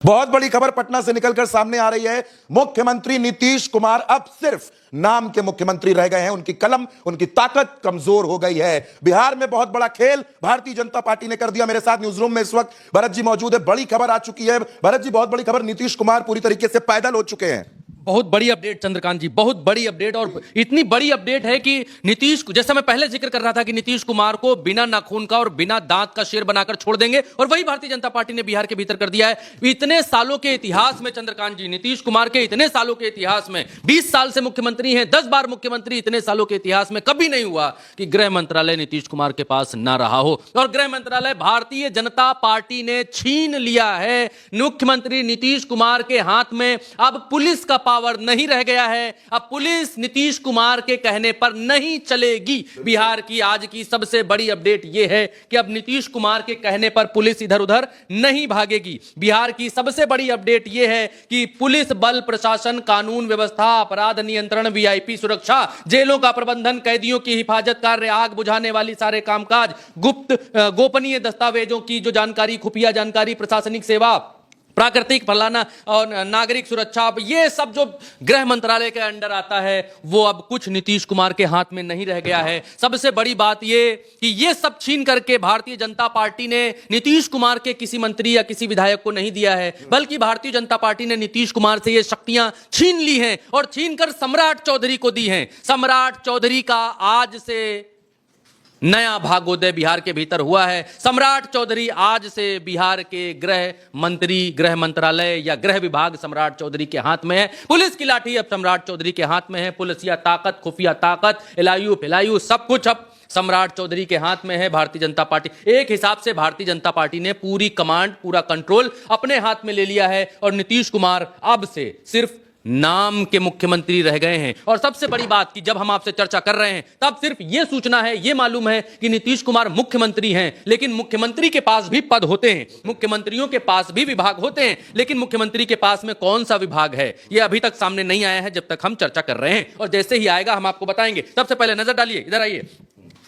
बहुत बड़ी खबर पटना से निकलकर सामने आ रही है। मुख्यमंत्री नीतीश कुमार अब सिर्फ नाम के मुख्यमंत्री रह गए हैं। उनकी कलम, उनकी ताकत कमजोर हो गई है। बिहार में बहुत बड़ा खेल भारतीय जनता पार्टी ने कर दिया। मेरे साथ न्यूज रूम में इस वक्त भरत जी मौजूद है। बड़ी खबर आ चुकी है भरत जी, बहुत बड़ी खबर। नीतीश कुमार पूरी तरीके से पैदल हो चुके हैं। बहुत बड़ी अपडेट चंद्रकांत जी, बहुत बड़ी अपडेट। और इतनी बड़ी अपडेट है कि नीतीश, जैसा मैं पहले जिक्र कर रहा था कि नीतीश कुमार को बिना नाखून का और बिना दांत का शेर बनाकर छोड़ देंगे, और वही भारतीय जनता पार्टी ने बिहार के भीतर कर दिया है। इतने सालों के इतिहास में चंद्रकांत जी, नीतीश कुमार के इतने सालों के इतिहास में, 20 साल से मुख्यमंत्री हैं, 10 बार मुख्यमंत्री, इतने सालों के इतिहास में कभी नहीं हुआ कि गृह मंत्रालय नीतीश कुमार के पास ना रहा हो। और गृह मंत्रालय भारतीय जनता पार्टी ने छीन लिया है। मुख्यमंत्री नीतीश कुमार के हाथ में अब पुलिस का पावर नहीं रह गया है। अब पुलिस नीतीश कुमार के कहने पर नहीं चलेगी। बिहार की आज की सबसे बड़ी अपडेट यह है कि अब नीतीश कुमार के कहने पर पुलिस इधर उधर नहीं भागेगी। बिहार की सबसे बड़ी अपडेट यह है कि पुलिस बल, प्रशासन, कानून व्यवस्था, अपराध नियंत्रण, वीआईपी सुरक्षा, जेलों का प्रबंधन, कैदियों की हिफाजत कार्य, आग बुझाने वाली सारे कामकाज, गुप्त गोपनीय दस्तावेजों की जो जानकारी, खुफिया जानकारी, प्रशासनिक सेवा, प्राकृतिक फलाना और नागरिक सुरक्षा, ये सब जो गृह मंत्रालय के अंडर आता है वो अब कुछ नीतीश कुमार के हाथ में नहीं रह गया है। सबसे बड़ी बात ये कि ये सब छीन करके भारतीय जनता पार्टी ने नीतीश कुमार के किसी मंत्री या किसी विधायक को नहीं दिया है, बल्कि भारतीय जनता पार्टी ने नीतीश कुमार से ये शक्तियां छीन ली हैं और छीन कर सम्राट चौधरी को दी हैं। सम्राट चौधरी का आज से नया भाग्योदय बिहार के भीतर हुआ है। सम्राट चौधरी आज से बिहार के गृह मंत्री, गृह मंत्रालय या गृह विभाग सम्राट चौधरी के हाथ में है। पुलिस की लाठी अब सम्राट चौधरी के हाथ में है। पुलिसिया ताकत, खुफिया ताकत, एलआईयू फिलायू सब कुछ अब सम्राट चौधरी के हाथ में है। भारतीय जनता पार्टी, एक हिसाब से भारतीय जनता पार्टी ने पूरी कमांड, पूरा कंट्रोल अपने हाथ में ले लिया है और नीतीश कुमार अब से सिर्फ नाम के मुख्यमंत्री रह गए हैं। और सबसे बड़ी बात कि जब हम आपसे चर्चा कर रहे हैं तब सिर्फ यह सूचना है, यह मालूम है कि नीतीश कुमार मुख्यमंत्री हैं, लेकिन मुख्यमंत्री के पास भी पद होते हैं, मुख्यमंत्रियों के पास भी विभाग होते हैं, लेकिन मुख्यमंत्री के पास में कौन सा विभाग है यह अभी तक सामने नहीं आया है जब तक हम चर्चा कर रहे हैं। और जैसे ही आएगा हम आपको बताएंगे। सबसे पहले नजर डालिए, इधर आइए,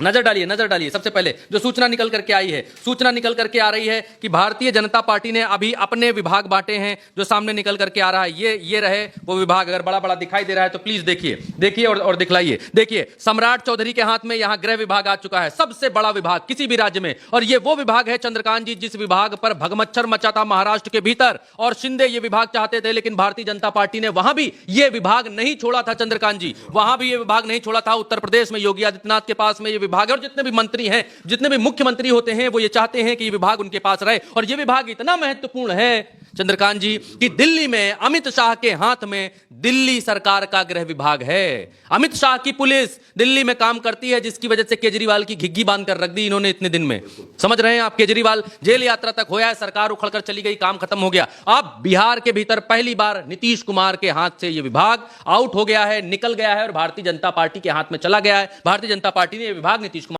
नजर डालिए, नजर डालिए। सबसे पहले जो सूचना निकल करके आई है, सूचना निकल करके आ रही है कि भारतीय जनता पार्टी ने अभी अपने विभाग बांटे हैं। जो सामने निकल करके आ रहा है ये रहे वो विभाग। अगर बड़ा बड़ा दिखाई दे रहा है तो प्लीज देखिए और दिखलाइए। देखिए, सम्राट चौधरी के हाथ में यहां गृह विभाग आ चुका है, सबसे बड़ा विभाग किसी भी राज्य में। और ये वो विभाग है चंद्रकांत जी जिस विभाग पर भगमच्छर मचा था महाराष्ट्र के भीतर, और शिंदे ये विभाग चाहते थे, लेकिन भारतीय जनता पार्टी ने वहां भी ये विभाग नहीं छोड़ा था। चंद्रकांत जी, वहां भी ये विभाग नहीं छोड़ा था। उत्तर प्रदेश में योगी आदित्यनाथ के पास में ये विभाग है, और जितने भी मंत्री हैं, जितने भी मुख्यमंत्री होते हैं, वो ये चाहते हैं कि ये विभाग उनके पास रहे। और ये विभाग इतना महत्वपूर्ण है चंद्रकांत जी कि दिल्ली में अमित शाह के हाथ में दिल्ली सरकार का गृह विभाग है। अमित शाह की पुलिस दिल्ली में काम करती है, जिसकी वजह से केजरीवाल की घिग्गी बांध कर रख दी इन्होंने इतने दिन में। समझ रहे हैं आप? केजरीवाल जेल यात्रा तक होया है, सरकार उखड़कर चली गई, काम खत्म हो गया। अब बिहार के भीतर पहली बार नीतीश कुमार के हाथ से यह विभाग आउट हो गया है, निकल गया है और भारतीय जनता पार्टी के हाथ में चला गया है। भारतीय जनता पार्टी ने यह विभाग नीतीश कुमार